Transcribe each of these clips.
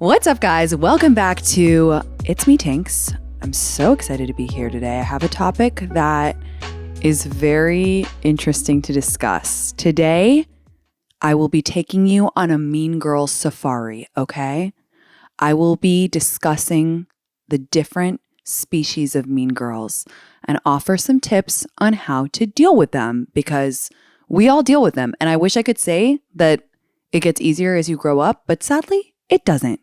What's up, guys? Welcome back to It's Me, Tinx. I'm so excited to be here today. I have a topic that is very interesting to discuss. Today, I will be taking you on a mean girl safari, okay? I will be discussing the different species of mean girls and offer some tips on how to deal with them because we all deal with them. And I wish I could say that it gets easier as you grow up, but sadly, it doesn't.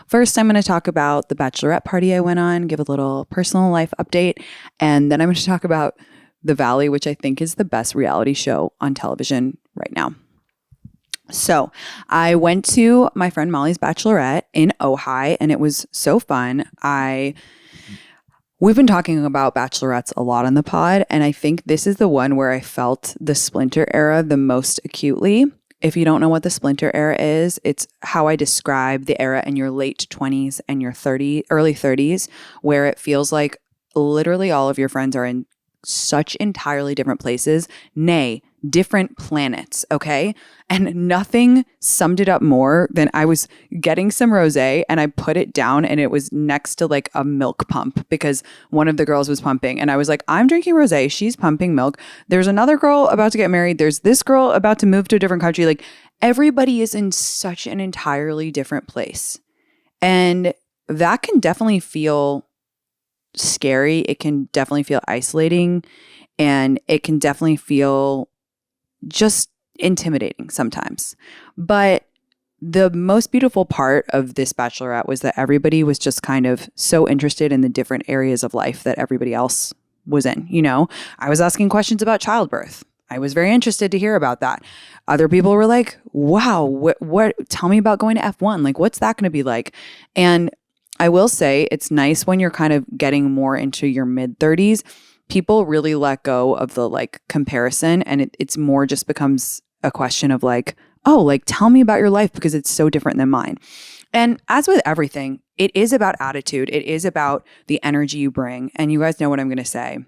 First, I'm going to talk about the Bachelorette party I went on, give a little personal life update, and then I'm going to talk about The Valley, which I think is the best reality show on television right now. So I went to my friend Molly's Bachelorette in Ojai, and it was so fun. We've been talking about Bachelorettes a lot on the pod, and I think this is the one where I felt the Splinter era the most acutely. If you don't know what the Splinter era is, it's how I describe the era in your late 20s and your early 30s, where it feels like literally all of your friends are in such entirely different places, nay, different planets, okay? And nothing summed it up more than I was getting some rosé and I put it down and it was next to like a milk pump because one of the girls was pumping and I was like, I'm drinking rosé, she's pumping milk. There's another girl about to get married. There's this girl about to move to a different country. Like everybody is in such an entirely different place. And that can definitely feel scary. It can definitely feel isolating and it can definitely feel just intimidating sometimes. But the most beautiful part of this Bachelorette was that everybody was just kind of so interested in the different areas of life that everybody else was in. You know, I was asking questions about childbirth. I was very interested to hear about that. Other people were like, wow, what tell me about going to F1. Like, what's that going to be like? And I will say it's nice when you're kind of getting more into your mid 30s. People really let go of the like comparison and it's more just becomes a question of like, oh, like tell me about your life because it's so different than mine. And as with everything, it is about attitude. It is about the energy you bring. And you guys know what I'm going to say.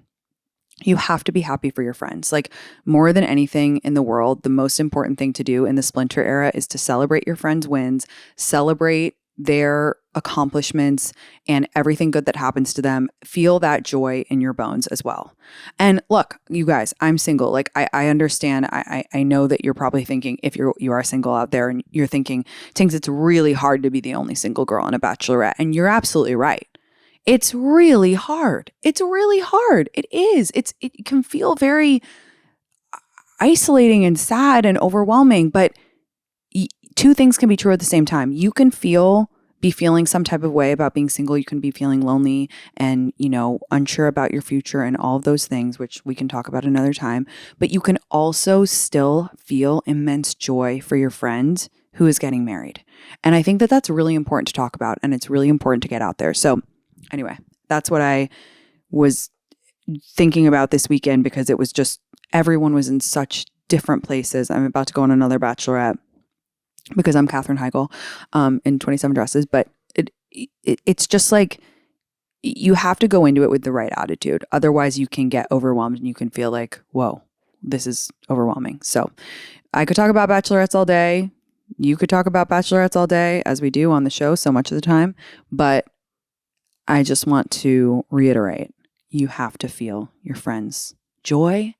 You have to be happy for your friends. Like more than anything in the world, the most important thing to do in the Splinter era is to celebrate your friends' wins, celebrate their accomplishments and everything good that happens to them. Feel that joy in your bones as well. And look, you guys, I'm single. Like I understand. I know that you're probably thinking if you are single out there and you're thinking, Tinx, it's really hard to be the only single girl on a Bachelorette. And you're absolutely right. It's really hard. It's really hard. It is. It can feel very isolating and sad and overwhelming, but two things can be true at the same time. You can be feeling some type of way about being single. You can be feeling lonely and, unsure about your future and all of those things, which we can talk about another time. But you can also still feel immense joy for your friend who is getting married. And I think that that's really important to talk about and it's really important to get out there. So anyway, that's what I was thinking about this weekend because it was just everyone was in such different places. I'm about to go on another Bachelorette because I'm Katherine Heigl in 27 Dresses. But it's just like you have to go into it with the right attitude. Otherwise, you can get overwhelmed and you can feel like, whoa, this is overwhelming. So I could talk about Bachelorettes all day. You could talk about Bachelorettes all day, as we do on the show so much of the time. But I just want to reiterate, you have to feel your friends' joy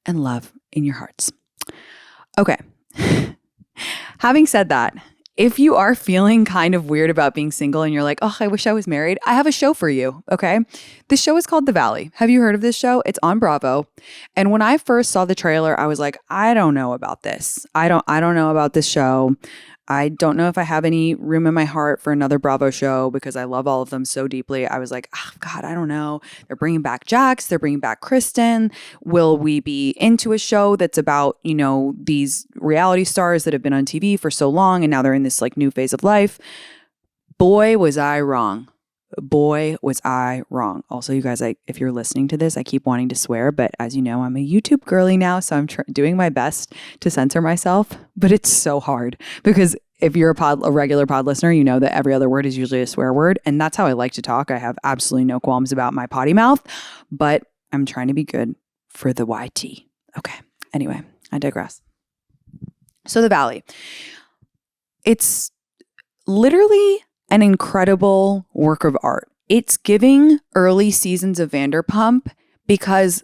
and love in your hearts. Okay. Having said that, if you are feeling kind of weird about being single and you're like, oh, I wish I was married, I have a show for you, okay? This show is called The Valley. Have you heard of this show? It's on Bravo. And when I first saw the trailer, I was like, I don't know about this. I don't know about this show. I don't know if I have any room in my heart for another Bravo show because I love all of them so deeply. I was like, oh, God, I don't know. They're bringing back Jax. They're bringing back Kristen. Will we be into a show that's about, these reality stars that have been on TV for so long and now they're in this like new phase of life? Boy, was I wrong. Boy, was I wrong. Also, you guys, if you're listening to this, I keep wanting to swear, but as you know, I'm a YouTube girly now, so I'm doing my best to censor myself, but it's so hard because if you're a regular pod listener, you know that every other word is usually a swear word, and that's how I like to talk. I have absolutely no qualms about my potty mouth, but I'm trying to be good for the YT. Okay. Anyway, I digress. So The Valley. It's literally an incredible work of art. It's giving early seasons of Vanderpump because,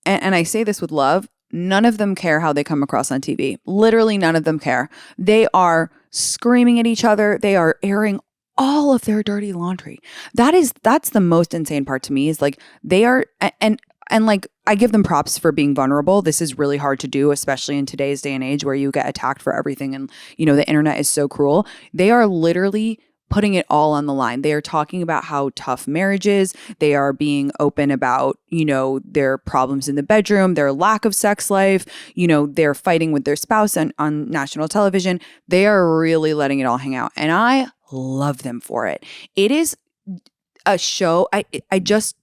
and I say this with love, none of them care how they come across on TV. Literally none of them care. They are screaming at each other. They are airing all of their dirty laundry. That's the most insane part to me, is like they are, and like I give them props for being vulnerable. This is really hard to do, especially in today's day and age where you get attacked for everything, and the internet is so cruel. They are literally putting it all on the line. They are talking about how tough marriage is. They are being open about, their problems in the bedroom, their lack of sex life. They're fighting with their spouse on national television. They are really letting it all hang out. And I love them for it. It is a show.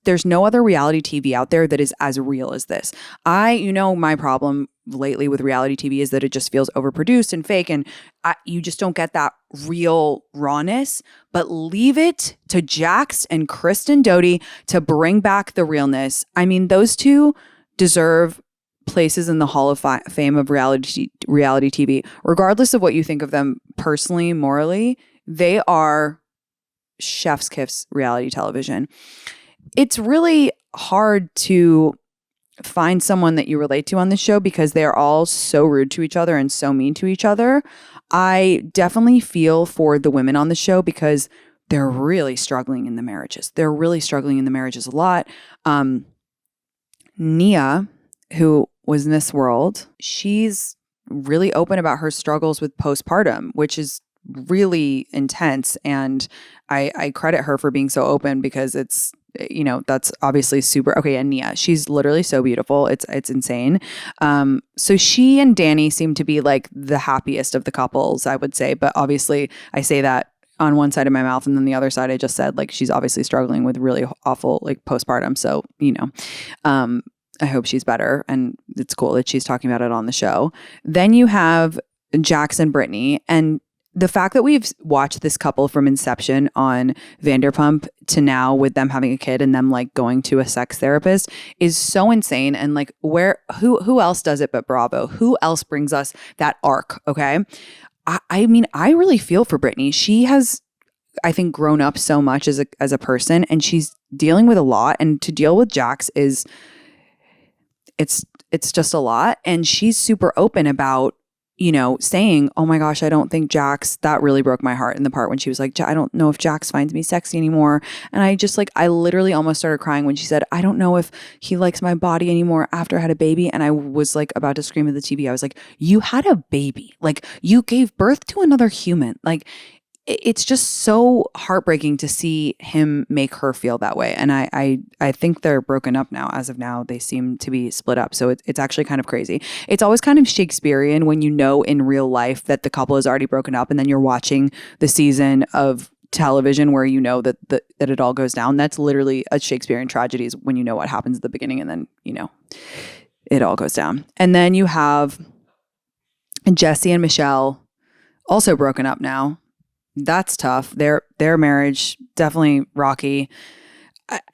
There's no other reality TV out there that is as real as this. My problem lately with reality TV is that it just feels overproduced and fake, and you just don't get that real rawness. But leave it to Jax and Kristen Doty to bring back the realness. I mean, those two deserve places in the Hall of Fame of reality TV. Regardless of what you think of them personally, morally, they are chef's kiss reality television. It's really hard to find someone that you relate to on this show because they're all so rude to each other and so mean to each other. I definitely feel for the women on the show because they're really struggling in the marriages. They're really struggling in the marriages a lot. Nia, who was Miss World, she's really open about her struggles with postpartum, which is really intense. And I credit her for being so open because it's, that's obviously super. Okay. And Nia, she's literally so beautiful. It's insane. So she and Danny seem to be like the happiest of the couples, I would say. But obviously I say that on one side of my mouth, and then the other side, I just said like, she's obviously struggling with really awful like postpartum. So, I hope she's better, and it's cool that she's talking about it on the show. Then you have Jax and Brittany, and the fact that we've watched this couple from inception on Vanderpump to now with them having a kid and them like going to a sex therapist is so insane. And like who else does it but Bravo? Who else brings us that arc? Okay. I mean, I really feel for Brittany. She has, I think, grown up so much as a person, and she's dealing with a lot, and to deal with Jax is, it's just a lot. And she's super open about, saying, oh my gosh, I don't think Jax, that really broke my heart in the part when she was like, I don't know if Jax finds me sexy anymore. And I literally almost started crying when she said, I don't know if he likes my body anymore after I had a baby. And I was like about to scream at the TV. I was like, you had a baby. Like, you gave birth to another human. Like, it's just so heartbreaking to see him make her feel that way. And I think they're broken up now. As of now, they seem to be split up. So it's actually kind of crazy. It's always kind of Shakespearean when you know in real life that the couple is already broken up, and then you're watching the season of television where you know that it all goes down. That's literally a Shakespearean tragedy, is when you know what happens at the beginning and then, it all goes down. And then you have Jesse and Michelle, also broken up now. That's tough. Their marriage, definitely rocky.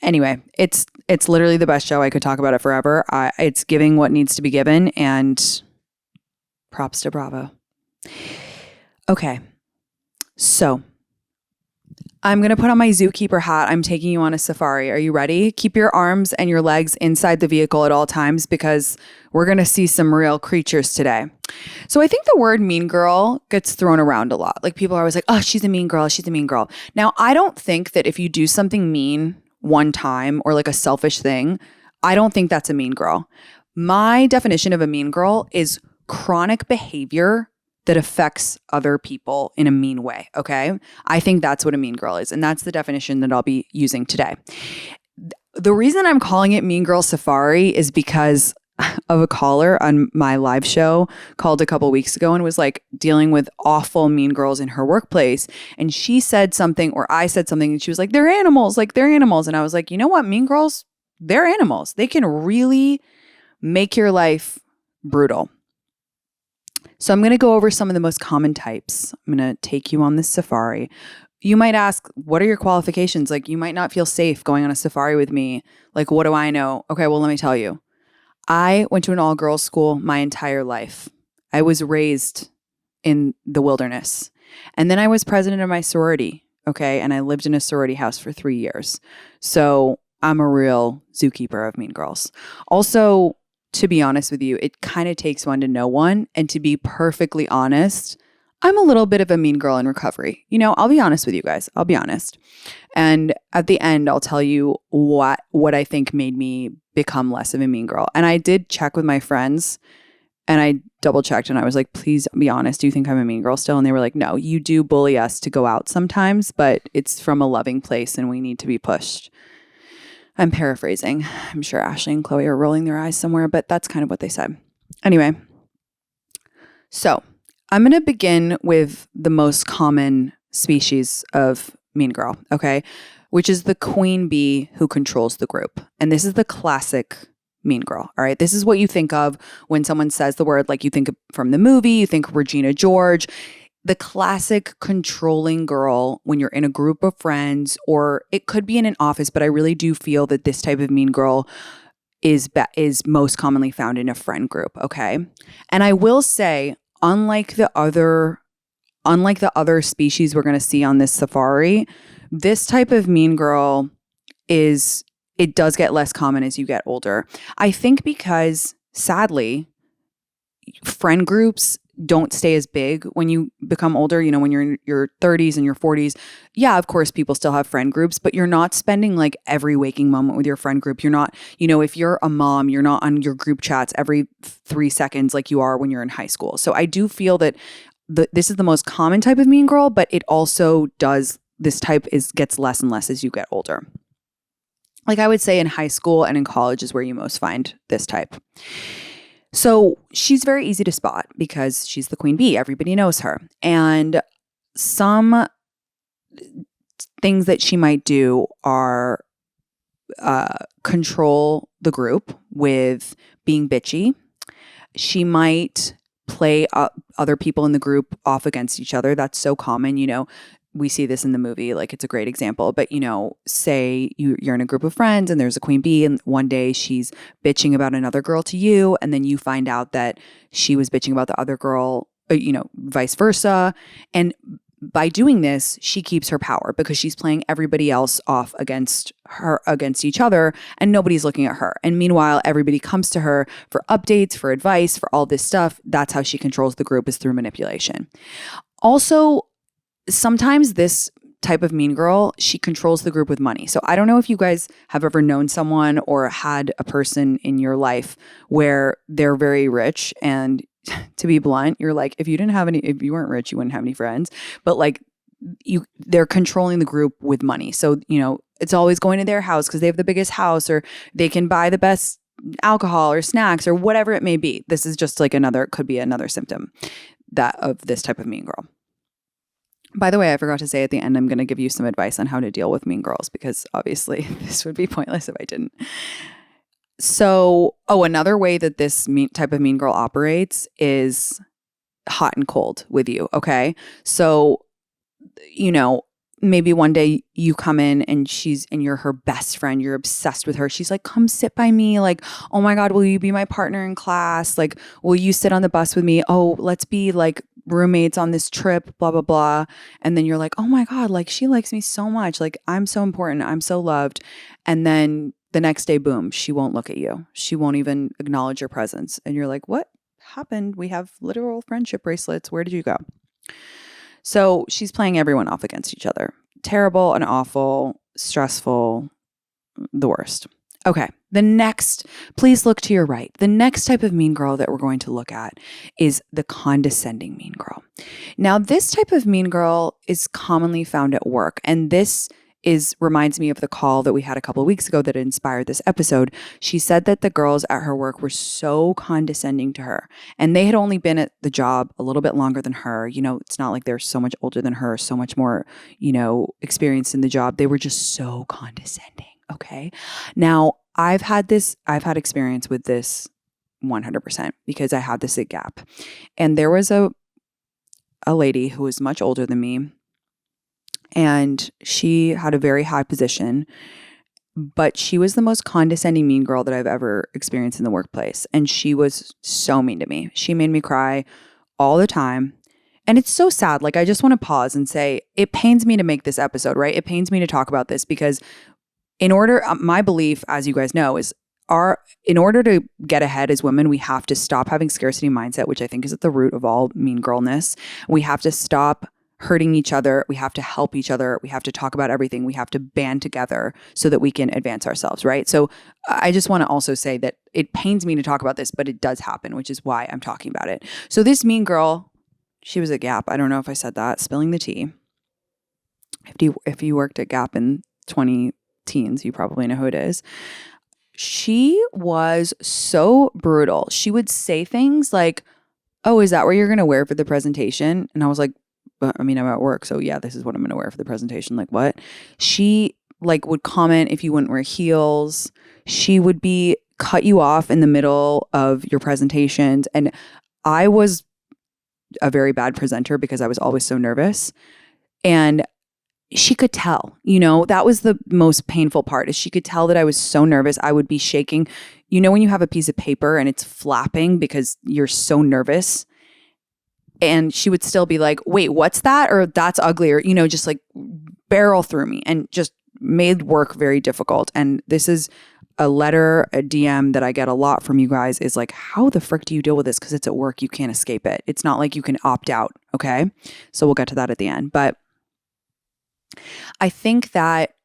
Anyway, it's literally the best show. I could talk about it forever. It's giving what needs to be given, and props to Bravo. Okay, so I'm going to put on my zookeeper hat. I'm taking you on a safari. Are you ready? Keep your arms and your legs inside the vehicle at all times because we're going to see some real creatures today. So I think the word mean girl gets thrown around a lot. Like, people are always like, oh, she's a mean girl. She's a mean girl. Now, I don't think that if you do something mean one time or like a selfish thing, I don't think that's a mean girl. My definition of a mean girl is chronic behavior that affects other people in a mean way, okay? I think that's what a mean girl is, and that's the definition that I'll be using today. The reason I'm calling it Mean Girl Safari is because of a caller on my live show called a couple weeks ago and was like dealing with awful mean girls in her workplace. And she said something, or I said something, and she was like, they're animals, like they're animals. And I was like, you know what? Mean girls, they're animals. They can really make your life brutal. So I'm going to go over some of the most common types. I'm going to take you on this safari. You might ask, what are your qualifications? Like, you might not feel safe going on a safari with me. Like, what do I know? Okay, well, let me tell you. I went to an all-girls school my entire life. I was raised in the wilderness. And then I was president of my sorority. okay? And I lived in a sorority house for 3 years. So I'm a real zookeeper of mean girls. Also, to be honest with you, it kind of takes one to know one. And to be perfectly honest, I'm a little bit of a mean girl in recovery. I'll be honest with you guys. I'll be honest. And at the end, I'll tell you what I think made me become less of a mean girl. And I did check with my friends and I double checked and I was like, please be honest. Do you think I'm a mean girl still? And they were like, no, you do bully us to go out sometimes, but it's from a loving place and we need to be pushed. I'm paraphrasing. I'm sure Ashley and Chloe are rolling their eyes somewhere, but that's kind of what they said. Anyway, so I'm going to begin with the most common species of mean girl, okay? Which is the queen bee who controls the group. And this is the classic mean girl, all right? This is what you think of when someone says the word, like you think from the movie, you think Regina George. The classic controlling girl when you're in a group of friends, or it could be in an office, but I really do feel that this type of mean girl is most commonly found in a friend group, okay? And I will say, unlike the other species we're going to see on this safari, this type of mean girl it does get less common as you get older. I think because, sadly, friend groups don't stay as big when you become older, when you're in your 30s and your 40s. Yeah, of course, people still have friend groups, but you're not spending like every waking moment with your friend group. You're not, if you're a mom, you're not on your group chats every 3 seconds like you are when you're in high school. So I do feel that this is the most common type of mean girl, but it also gets less and less as you get older. Like I would say in high school and in college is where you most find this type. So she's very easy to spot because she's the queen bee. Everybody knows her. And some things that she might do are control the group with being bitchy. She might play other people in the group off against each other. That's so common, we see this in the movie, like it's a great example. But, say you're in a group of friends and there's a queen bee and one day she's bitching about another girl to you. And then you find out that she was bitching about the other girl, vice versa. And by doing this, she keeps her power because she's playing everybody else off against each other and nobody's looking at her. And meanwhile, everybody comes to her for updates, for advice, for all this stuff. That's how she controls the group, is through manipulation. Also, sometimes this type of mean girl, she controls the group with money. So I don't know if you guys have ever known someone or had a person in your life where they're very rich, and to be blunt, you're like, if you weren't rich, you wouldn't have any friends. But like they're controlling the group with money. So, it's always going to their house because they have the biggest house, or they can buy the best alcohol or snacks or whatever it may be. This is just like could be another symptom of this type of mean girl. By the way, I forgot to say at the end, I'm going to give you some advice on how to deal with mean girls because obviously this would be pointless if I didn't. So, another way that this type of mean girl operates is hot and cold with you, okay? So, maybe one day you come in and you're her best friend, you're obsessed with her. She's like, come sit by me. Like, oh my God, will you be my partner in class? Like, will you sit on the bus with me? Oh, let's be like roommates on this trip, blah, blah, blah. And then you're like, oh my God, like she likes me so much. Like I'm so important. I'm so loved. And then the next day, boom, she won't look at you. She won't even acknowledge your presence. And you're like, what happened? We have literal friendship bracelets. Where did you go? So she's playing everyone off against each other. Terrible and awful, stressful, the worst. Okay, please look to your right. The next type of mean girl that we're going to look at is the condescending mean girl. Now, this type of mean girl is commonly found at work, and this reminds me of the call that we had a couple of weeks ago that inspired this episode. She said that the girls at her work were so condescending to her, and they had only been at the job a little bit longer than her. It's not like they're so much older than her, so much more, experienced in the job. They were just so condescending. Okay. Now I've had experience with this 100% because I had this at Gap, and there was a lady who was much older than me, and she had a very high position, but she was the most condescending mean girl that I've ever experienced in the workplace. And she was so mean to me. She made me cry all the time. And it's so sad. Like, I just want to pause and say, it pains me to make this episode, right? It pains me to talk about this because my belief, as you guys know, is in order to get ahead as women, we have to stop having scarcity mindset, which I think is at the root of all mean girlness. We have to stop hurting each other. We have to help each other. We have to talk about everything. We have to band together so that we can advance ourselves, right? So I just want to also say that it pains me to talk about this, but it does happen, which is why I'm talking about it. So this mean girl, she was at Gap. I don't know if I said that. Spilling the tea. If you worked at Gap in 2010s, you probably know who it is. She was so brutal. She would say things like, "Oh, is that what you're going to wear for the presentation?" And I was like, "But I mean, I'm at work, so yeah, this is what I'm going to wear for the presentation." Like, what? She would comment if you wouldn't wear heels. She would cut you off in the middle of your presentations. And I was a very bad presenter because I was always so nervous. And she could tell, that was the most painful part, is she could tell that I was so nervous. I would be shaking. When you have a piece of paper and it's flapping because you're so nervous, and she would still be like, "Wait, what's that?" Or "That's ugly," or, just like barrel through me and just made work very difficult. And this is a DM that I get a lot from you guys, is like, how the frick do you deal with this? Because it's at work, you can't escape it. It's not like you can opt out. Okay. So we'll get to that at the end. But I think that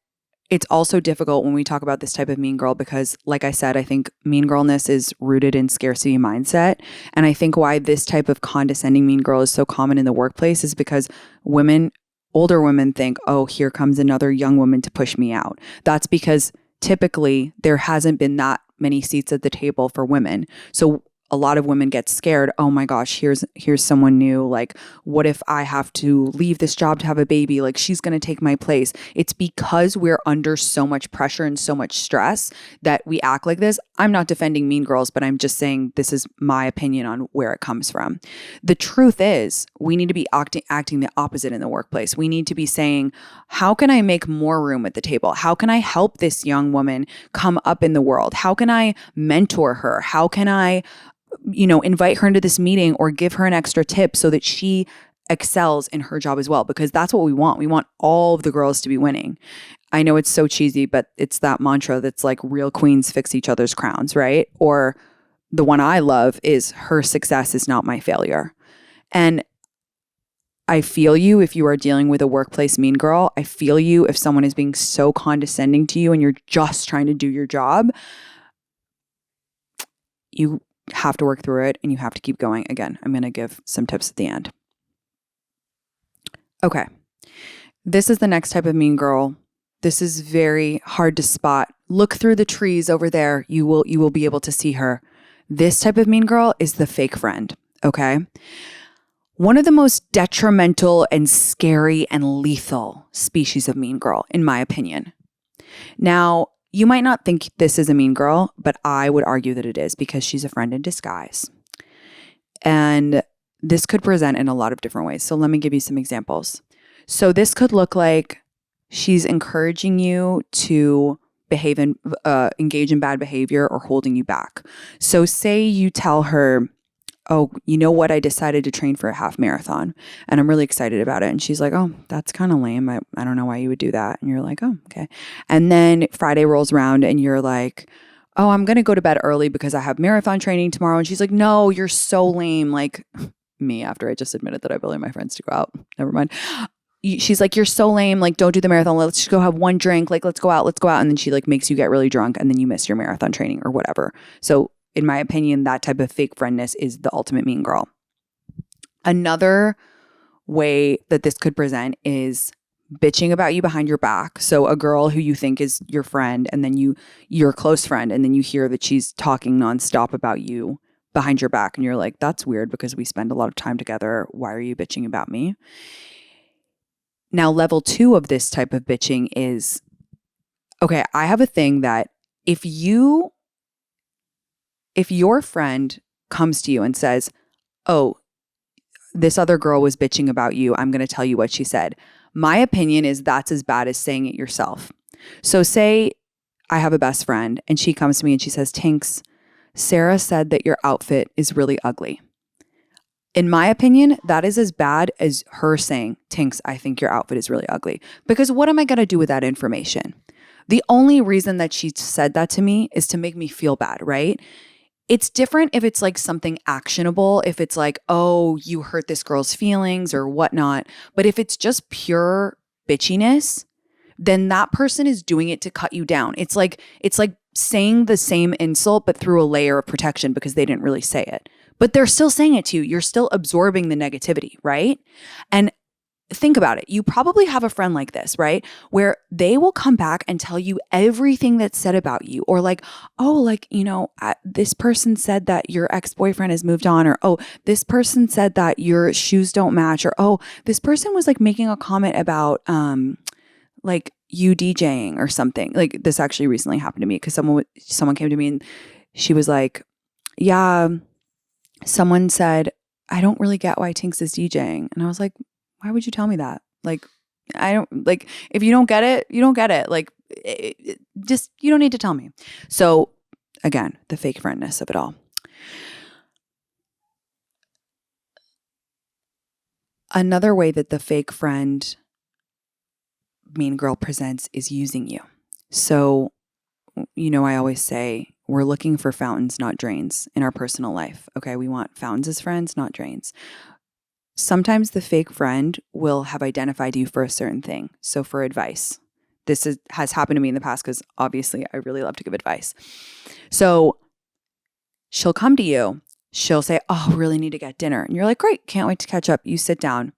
it's also difficult when we talk about this type of mean girl because, like I said, I think mean girlness is rooted in scarcity mindset. And I think why this type of condescending mean girl is so common in the workplace is because older women think, "Oh, here comes another young woman to push me out." That's because typically there hasn't been that many seats at the table for women. So a lot of women get scared. "Oh my gosh, here's someone new. Like, what if I have to leave this job to have a baby? Like, she's going to take my place." It's because we're under so much pressure and so much stress that we act like this. I'm not defending mean girls, but I'm just saying this is my opinion on where it comes from. The truth is, we need to be acting the opposite in the workplace. We need to be saying, how can I make more room at the table? How can I help this young woman come up in the world? How can I mentor her? How can I invite her into this meeting or give her an extra tip so that she excels in her job as well? Because that's what we want. We want all of the girls to be winning. I know it's so cheesy, but it's that mantra that's like, real queens fix each other's crowns, right? Or the one I love is, her success is not my failure. And I feel you if you are dealing with a workplace mean girl. I feel you if someone is being so condescending to you and you're just trying to do your job. You have to work through it and you have to keep going. Again, I'm going to give some tips at the end. Okay. This is the next type of mean girl. This is very hard to spot. Look through the trees over there. You will be able to see her. This type of mean girl is the fake friend. Okay. One of the most detrimental and scary and lethal species of mean girl, in my opinion. Now, you might not think this is a mean girl, but I would argue that it is, because she's a friend in disguise. And this could present in a lot of different ways. So let me give you some examples. So this could look like she's encouraging you to engage in bad behavior or holding you back. So say you tell her, "Oh, you know what? I decided to train for a half marathon and I'm really excited about it." And she's like, "Oh, that's kind of lame. I don't know why you would do that." And you're like, "Oh, okay." And then Friday rolls around and you're like, "Oh, I'm going to go to bed early because I have marathon training tomorrow." And she's like, "No, you're so lame." Like me, after I just admitted that I bully my friends to go out. Never mind. She's like, "You're so lame. Like, don't do the marathon. Let's just go have one drink. Like, let's go out. And then she like makes you get really drunk and then you miss your marathon training or whatever. So in my opinion, that type of fake friendness is the ultimate mean girl. Another way that this could present is bitching about you behind your back. So a girl who you think is your friend, and then your close friend, and then you hear that she's talking nonstop about you behind your back. And you're like, "That's weird because we spend a lot of time together. Why are you bitching about me?" Now, level 2 of this type of bitching is, okay, I have a thing that if your friend comes to you and says, "Oh, this other girl was bitching about you. I'm going to tell you what she said." My opinion is that's as bad as saying it yourself. So say I have a best friend and she comes to me and she says, "Tinx, Sarah said that your outfit is really ugly." In my opinion, that is as bad as her saying, Tinx, I think your outfit is really ugly. Because what am I going to do with that information? The only reason that she said that to me is to make me feel bad, right? It's different if it's like something actionable, if it's like, oh, you hurt this girl's feelings or whatnot. But if it's just pure bitchiness, then that person is doing it to cut you down. It's like saying the same insult but through a layer of protection because they didn't really say it. But they're still saying it to you. You're still absorbing the negativity, right? And think about it. You probably have a friend like this, right? Where they will come back and tell you everything that's said about you, or like, oh, like, this person said that your ex-boyfriend has moved on, or oh, this person said that your shoes don't match, or oh, this person was like making a comment about like you DJing or something. Like this actually recently happened to me because someone came to me and she was like, yeah, someone said, I don't really get why Tinx is DJing. And I was like, why would you tell me that? Like, I don't, like, if you don't get it, you don't get it. Like, just, you don't need to tell me. So again, the fake friendness of it all. Another way that the fake friend mean girl presents is using you. So, I always say we're looking for fountains, not drains in our personal life. Okay. We want fountains as friends, not drains. Sometimes the fake friend will have identified you for a certain thing. So for advice, has happened to me in the past because obviously I really love to give advice. So she'll come to you. She'll say, oh, really need to get dinner. And you're like, great, can't wait to catch up. You sit down.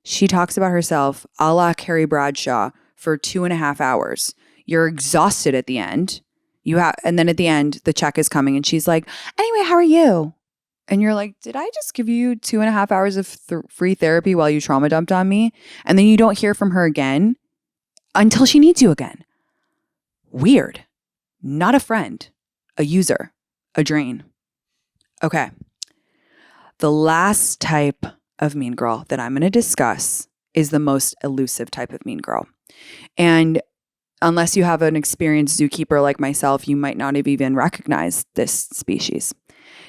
She talks about herself a la Carrie Bradshaw for 2.5 hours. You're exhausted at the end. And then at the end, the check is coming and she's like, anyway, how are you? And you're like, did I just give you 2.5 hours of free therapy while you trauma dumped on me? And then you don't hear from her again until she needs you again. Weird. Not a friend, a user, a drain. Okay. The last type of mean girl that I'm going to discuss is the most elusive type of mean girl. And unless you have an experienced zookeeper like myself, you might not have even recognized this species.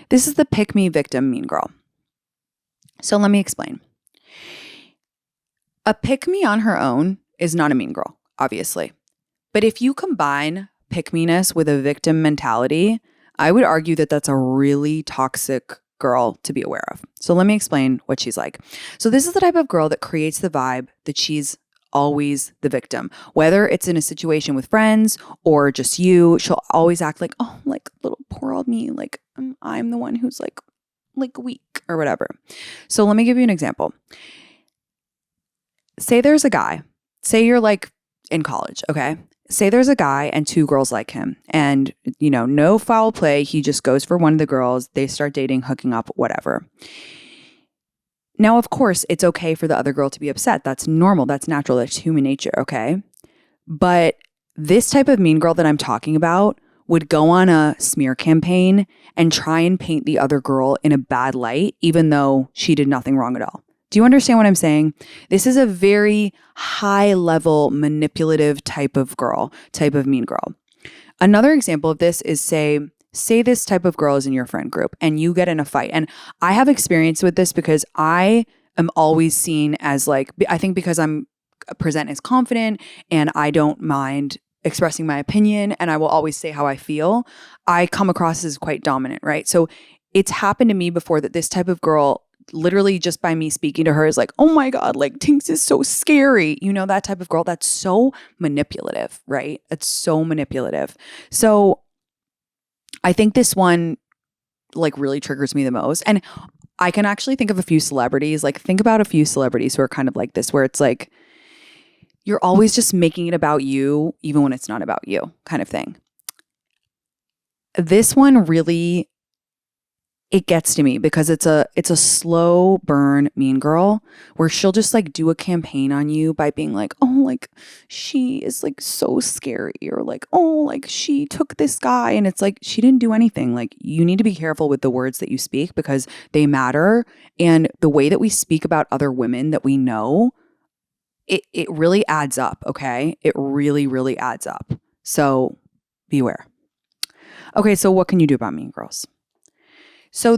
This is the Pikme victim mean girl. So let me explain. A Pikme on her own is not a mean girl, obviously. But if you combine Pikminess with a victim mentality, I would argue that that's a really toxic girl to be aware of. So let me explain what she's like. So this is the type of girl that creates the vibe that she's always the victim. Whether it's in a situation with friends or just you, she'll always act like, oh, like little poor old me, like I'm the one who's like weak or whatever. So let me give you an example. Say there's a guy, say you're like in college, okay? Say there's a guy and 2 girls like him and, no foul play. He just goes for one of the girls. They start dating, hooking up, whatever. Now, of course, it's okay for the other girl to be upset. That's normal. That's natural. That's human nature, okay? But this type of mean girl that I'm talking about would go on a smear campaign and try and paint the other girl in a bad light, even though she did nothing wrong at all. Do you understand what I'm saying? This is a very high level manipulative type of mean girl. Another example of this is say this type of girl is in your friend group and you get in a fight. And I have experience with this because I am always seen as I think because I'm present as confident and I don't mind expressing my opinion and I will always say how I feel. I come across as quite dominant, right? So it's happened to me before that this type of girl, literally just by me speaking to her, is like, oh my God, like Tinx is so scary. That type of girl that's so manipulative, right? It's so manipulative. So I think this one really triggers me the most. And I can actually think of a few celebrities, think about a few celebrities who are kind of like this, where it's like, you're always just making it about you, even when it's not about you, kind of thing. This one really, it gets to me because it's a slow burn mean girl where she'll just do a campaign on you by being like, oh, she is so scary, or oh, she took this guy, and it's she didn't do anything. You need to be careful with the words that you speak because they matter, and the way that we speak about other women that we know, it really adds up, okay? It really, really adds up. So beware. Okay, so what can you do about mean girls? So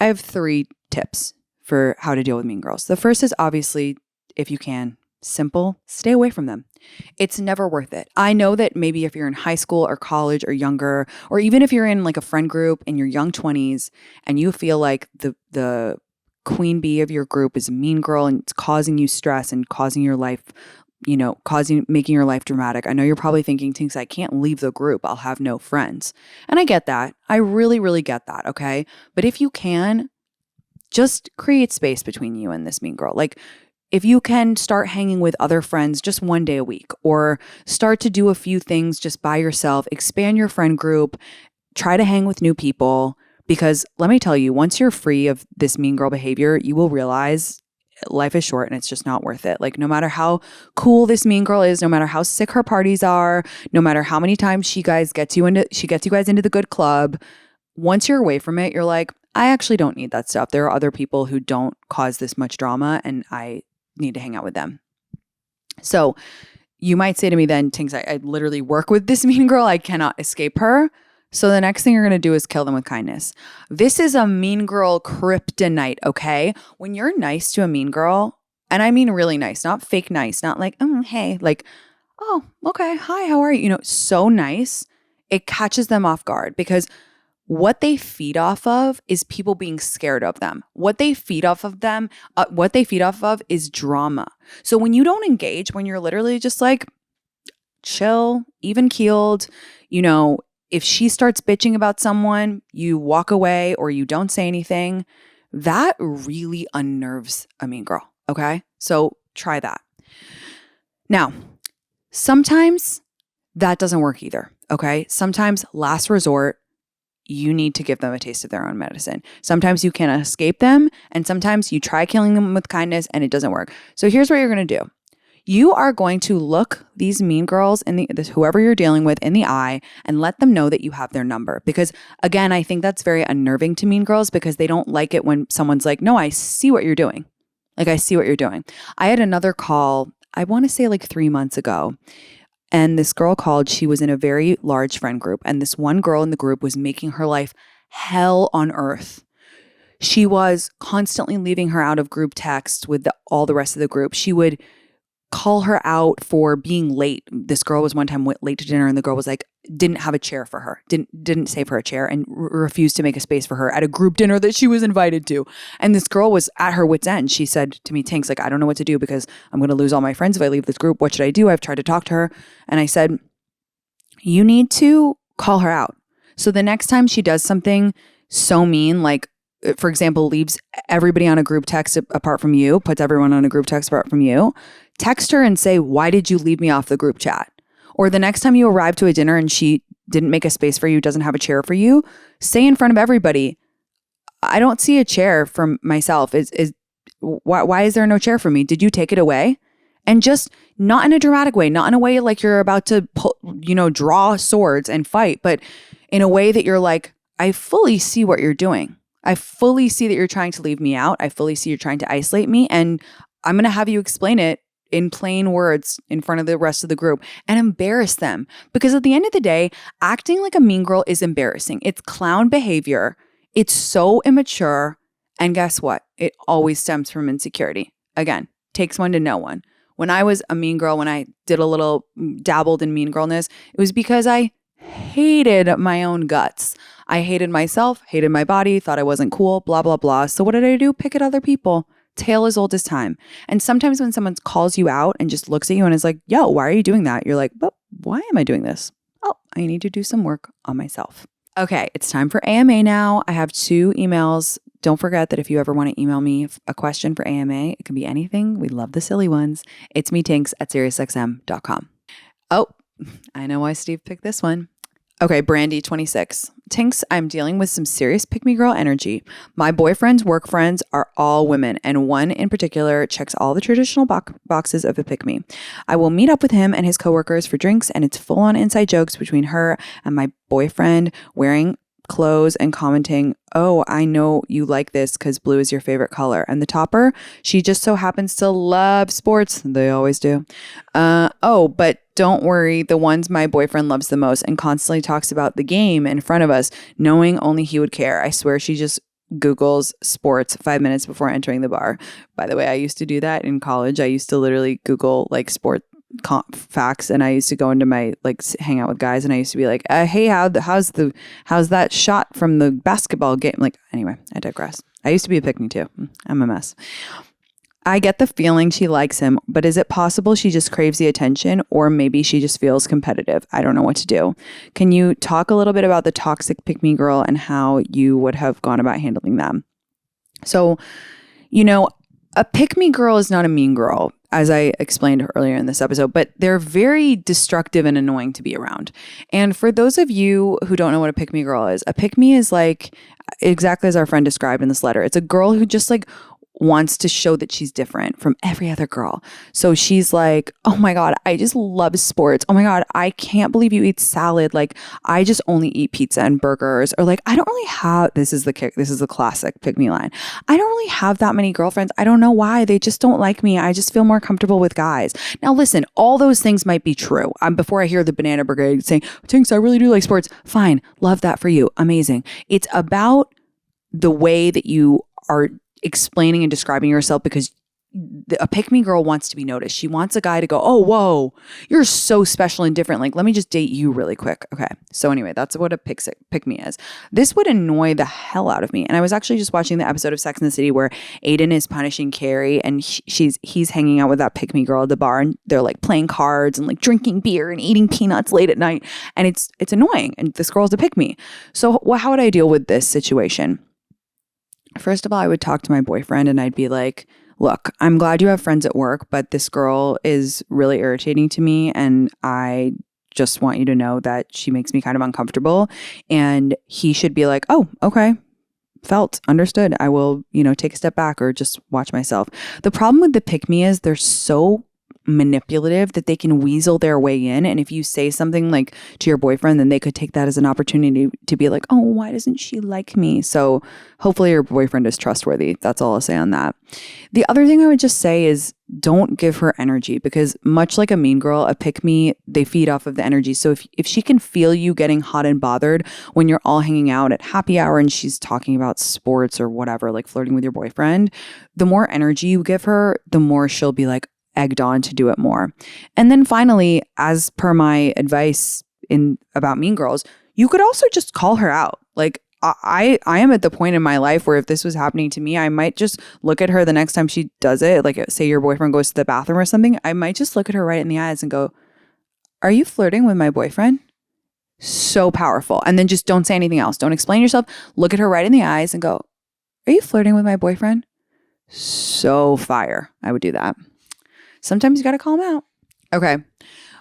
I have 3 tips for how to deal with mean girls. The first is obviously, if you can, simple, stay away from them. It's never worth it. I know that maybe if you're in high school or college or younger, or even if you're in like a friend group in your young 20s and you feel like the queen bee of your group is a mean girl and it's causing you stress and causing your life, making your life dramatic. I know you're probably thinking, Tinx, I can't leave the group. I'll have no friends. And I get that. I really, really get that. Okay. But if you can, just create space between you and this mean girl. Like, if you can start hanging with other friends just one day a week, or start to do a few things just by yourself, expand your friend group, try to hang with new people. Because let me tell you, once you're free of this mean girl behavior, you will realize life is short and it's just not worth it. Like, no matter how cool this mean girl is, no matter how sick her parties are, no matter how many times she gets you guys into the good club, once you're away from it, you're like, I actually don't need that stuff. There are other people who don't cause this much drama and I need to hang out with them. So you might say to me then, Tinx, I literally work with this mean girl. I cannot escape her. So the next thing you're going to do is kill them with kindness. This is a mean girl kryptonite, okay? When you're nice to a mean girl, and I mean really nice, not fake nice, not like, hey, like, oh, okay, hi, how are you? So nice, it catches them off guard because what they feed off of is people being scared of them. What they feed off of is drama. So when you don't engage, when you're literally just like chill, even keeled, if she starts bitching about someone, you walk away or you don't say anything, that really unnerves a mean girl. Okay. So try that. Now, sometimes that doesn't work either. Okay. Sometimes last resort, you need to give them a taste of their own medicine. Sometimes you can't escape them, and sometimes you try killing them with kindness and it doesn't work. So here's what you're going to do. You are going to look these mean girls and whoever you're dealing with in the eye and let them know that you have their number. Because again, I think that's very unnerving to mean girls because they don't like it when someone's like, no, I see what you're doing. Like, I see what you're doing. I had another call, I want to say like 3 months ago. And this girl called, she was in a very large friend group. And this one girl in the group was making her life hell on earth. She was constantly leaving her out of group text with all the rest of the group. She would call her out for being late. This girl was one time late to dinner and the girl was like, didn't have a chair for her, didn't save her a chair and refused to make a space for her at a group dinner that she was invited to. And this girl was at her wit's end. She said to me, Tinx, like, I don't know what to do because I'm going to lose all my friends if I leave this group. What should I do? I've tried to talk to her. And I said, you need to call her out. So the next time she does something so mean, like, for example, leaves everybody on a group text apart from you, puts everyone on a group text apart from you, text her and say, why did you leave me off the group chat? Or the next time you arrive to a dinner and she didn't make a space for you, doesn't have a chair for you, say in front of everybody, I don't see a chair for myself. Why is there no chair for me? Did you take it away? And just not in a dramatic way, not in a way like you're about to draw swords and fight, but in a way that you're like, I fully see what you're doing. I fully see that you're trying to leave me out. I fully see you're trying to isolate me. And I'm going to have you explain it in plain words in front of the rest of the group and embarrass them. Because at the end of the day, acting like a mean girl is embarrassing. It's clown behavior. It's so immature. And guess what? It always stems from insecurity. Again, takes one to know one. When I was a mean girl, when I did a little dabbled in mean girlness, it was because I hated my own guts. I hated myself, hated my body, thought I wasn't cool, blah, blah, blah. So what did I do? Pick at other people. Tale as old as time. And sometimes when someone calls you out and just looks at you and is like, yo, why are you doing that? You're like, but why am I doing this? Oh, I need to do some work on myself. Okay, it's time for AMA now. I have 2 emails. Don't forget that if you ever want to email me a question for AMA, it can be anything. We love the silly ones. It's me, Tinx, at SiriusXM.com. Oh, I know why Steve picked this one. Okay, Brandy, 26. Tinx, I'm dealing with some serious pick-me girl energy. My boyfriend's work friends are all women, and one in particular checks all the traditional boxes of a pick-me. I will meet up with him and his coworkers for drinks, and it's full-on inside jokes between her and my boyfriend wearing clothes and commenting, oh, I know you like this because blue is your favorite color. And the topper, she just so happens to love sports. They always do. But don't worry, the ones my boyfriend loves the most and constantly talks about the game in front of us, knowing only he would care. I swear she just Googles sports 5 minutes before entering the bar. By the way, I used to do that in college. I used to literally Google like sport facts, and I used to go into my like hang out with guys, and I used to be like, hey, how's that shot from the basketball game? Like, anyway, I digress. I used to be a Pikme too. I'm a mess. I get the feeling she likes him, but is it possible she just craves the attention, or maybe she just feels competitive? I don't know what to do. Can you talk a little bit about the toxic Pikme girl and how you would have gone about handling them? So, a Pikme girl is not a mean girl, as I explained earlier in this episode, but they're very destructive and annoying to be around. And for those of you who don't know what a Pikme girl is, a Pikme is like exactly as our friend described in this letter. It's a girl who just like wants to show that she's different from every other girl. So she's like, oh my God, I just love sports. Oh my God, I can't believe you eat salad. Like, I just only eat pizza and burgers. Or like, I don't really have, this is the classic Pikme line. I don't really have that many girlfriends. I don't know why. They just don't like me. I just feel more comfortable with guys. Now listen, all those things might be true. Before I hear the banana brigade saying, Tinx, I really do like sports. Fine. Love that for you. Amazing. It's about the way that you are explaining and describing yourself, because a Pikme girl wants to be noticed. She wants a guy to go, oh, whoa, you're so special and different. Like, let me just date you really quick. Okay. So anyway, that's what a Pikme is. This would annoy the hell out of me. And I was actually just watching the episode of Sex and the City where Aiden is punishing Carrie, and he's hanging out with that Pikme girl at the bar, and they're like playing cards and like drinking beer and eating peanuts late at night. And it's annoying. And this girl's a Pikme. So how would I deal with this situation? First of all, I would talk to my boyfriend and I'd be like, look, I'm glad you have friends at work, but this girl is really irritating to me, and I just want you to know that she makes me kind of uncomfortable. And he should be like, oh, okay, felt, understood. I will, take a step back or just watch myself. The problem with the Pikme is they're so manipulative that they can weasel their way in. And if you say something like to your boyfriend, then they could take that as an opportunity to be like, oh, why doesn't she like me? So hopefully your boyfriend is trustworthy. That's all I'll say on that. The other thing I would just say is don't give her energy, because much like a mean girl, a Pikme, they feed off of the energy. So if she can feel you getting hot and bothered when you're all hanging out at happy hour and she's talking about sports or whatever, like flirting with your boyfriend, the more energy you give her, the more she'll be like, egged on to do it more. And then finally, as per my advice about mean girls, you could also just call her out. Like, I am at the point in my life where if this was happening to me, I might just look at her the next time she does it. Like, say your boyfriend goes to the bathroom or something, I might just look at her right in the eyes and go, are you flirting with my boyfriend? So powerful. And then just don't say anything else. Don't explain yourself. Look at her right in the eyes and go, are you flirting with my boyfriend? So fire. I would do that. Sometimes you got to call them out. Okay.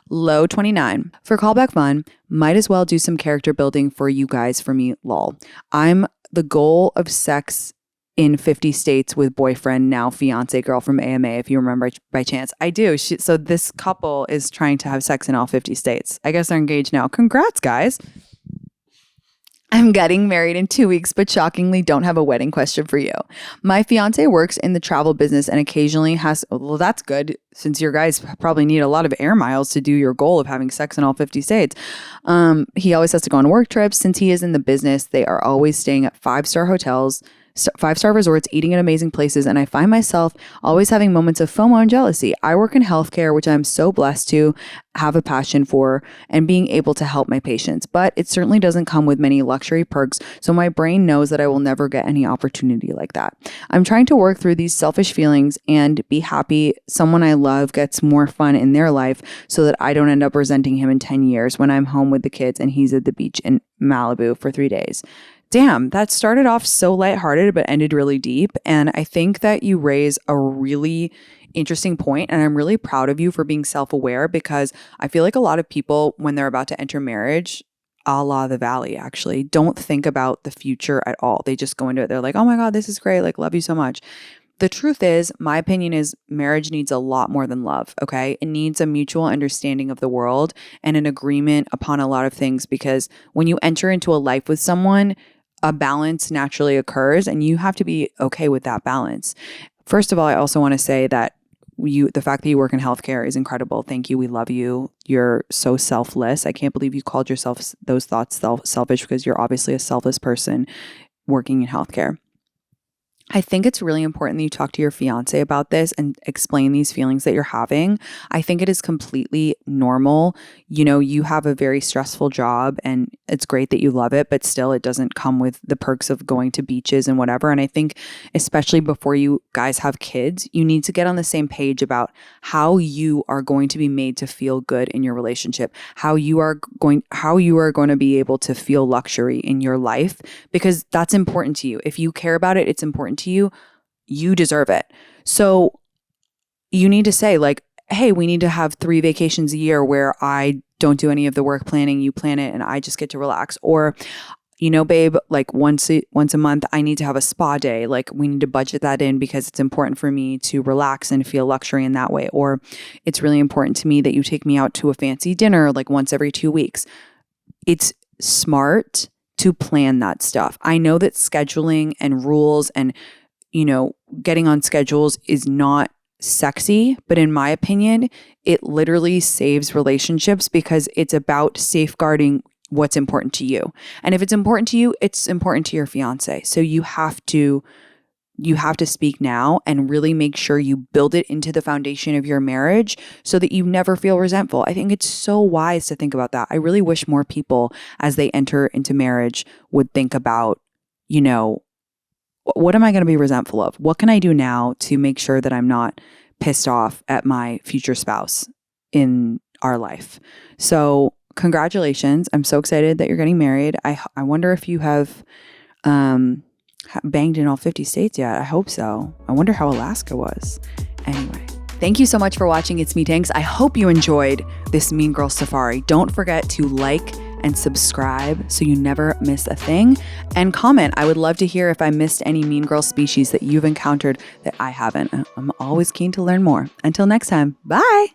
Low 29. For callback fun, might as well do some character building for you guys for me, lol. I'm the goal of sex in 50 states with boyfriend, now fiance girl from AMA, if you remember by chance. I do. So this couple is trying to have sex in all 50 states. I guess they're engaged now. Congrats, guys. I'm getting married in 2 weeks, but shockingly don't have a wedding question for you. My fiance works in the travel business and occasionally well, that's good since your guys probably need a lot of air miles to do your goal of having sex in all 50 states. He always has to go on work trips. Since he is in the business, they are always staying at 5-star hotels, 5-star resorts, eating at amazing places, and I find myself always having moments of FOMO and jealousy. I work in healthcare, which I'm so blessed to have a passion for and being able to help my patients, but it certainly doesn't come with many luxury perks, so my brain knows that I will never get any opportunity like that. I'm trying to work through these selfish feelings and be happy someone I love gets more fun in their life so that I don't end up resenting him in 10 years when I'm home with the kids and he's at the beach in Malibu for 3 days. Damn, that started off so lighthearted but ended really deep. And I think that you raise a really interesting point, and I'm really proud of you for being self-aware, because I feel like a lot of people, when they're about to enter marriage, a la the Valley actually, don't think about the future at all. They just go into it. They're like, oh my God, this is great. Like, love you so much. The truth is, my opinion is marriage needs a lot more than love, okay? It needs a mutual understanding of the world and an agreement upon a lot of things, because when you enter into a life with someone, a balance naturally occurs and you have to be okay with that balance. First of all, I also want to say that the fact that you work in healthcare is incredible. Thank you. We love you. You're so selfless. I can't believe you called yourself those thoughts selfish, because you're obviously a selfless person working in healthcare. I think it's really important that you talk to your fiance about this and explain these feelings that you're having. I think it is completely normal. You know, you have a very stressful job and it's great that you love it, but still it doesn't come with the perks of going to beaches and whatever. And I think especially before you guys have kids, you need to get on the same page about how you are going to be made to feel good in your relationship, how you are going to be able to feel luxury in your life, because that's important to you. If you care about it, it's important to you, you deserve it. So you need to say like, hey, we need to have 3 vacations a year where I don't do any of the work planning, you plan it, and I just get to relax. Or, you know, babe, like once a month, I need to have a spa day. Like we need to budget that in because it's important for me to relax and feel luxury in that way. Or it's really important to me that you take me out to a fancy dinner like once every 2 weeks. It's smart to plan that stuff. I know that scheduling and rules and, you know, getting on schedules is not sexy, but in my opinion, it literally saves relationships because it's about safeguarding what's important to you. And if it's important to you, it's important to your fiance. So you have to speak now and really make sure you build it into the foundation of your marriage so that you never feel resentful. I think it's so wise to think about that. I really wish more people as they enter into marriage would think about, you know, what am I going to be resentful of? What can I do now to make sure that I'm not pissed off at my future spouse in our life? So congratulations. I'm so excited that you're getting married. I wonder if you have banged in all 50 states yet. I hope so. I wonder how Alaska was. Anyway, thank you so much for watching. It's me, Tinx. I hope you enjoyed this Mean Girl Safari. Don't forget to like and subscribe so you never miss a thing. And comment. I would love to hear if I missed any Mean Girl species that you've encountered that I haven't. I'm always keen to learn more. Until next time, bye.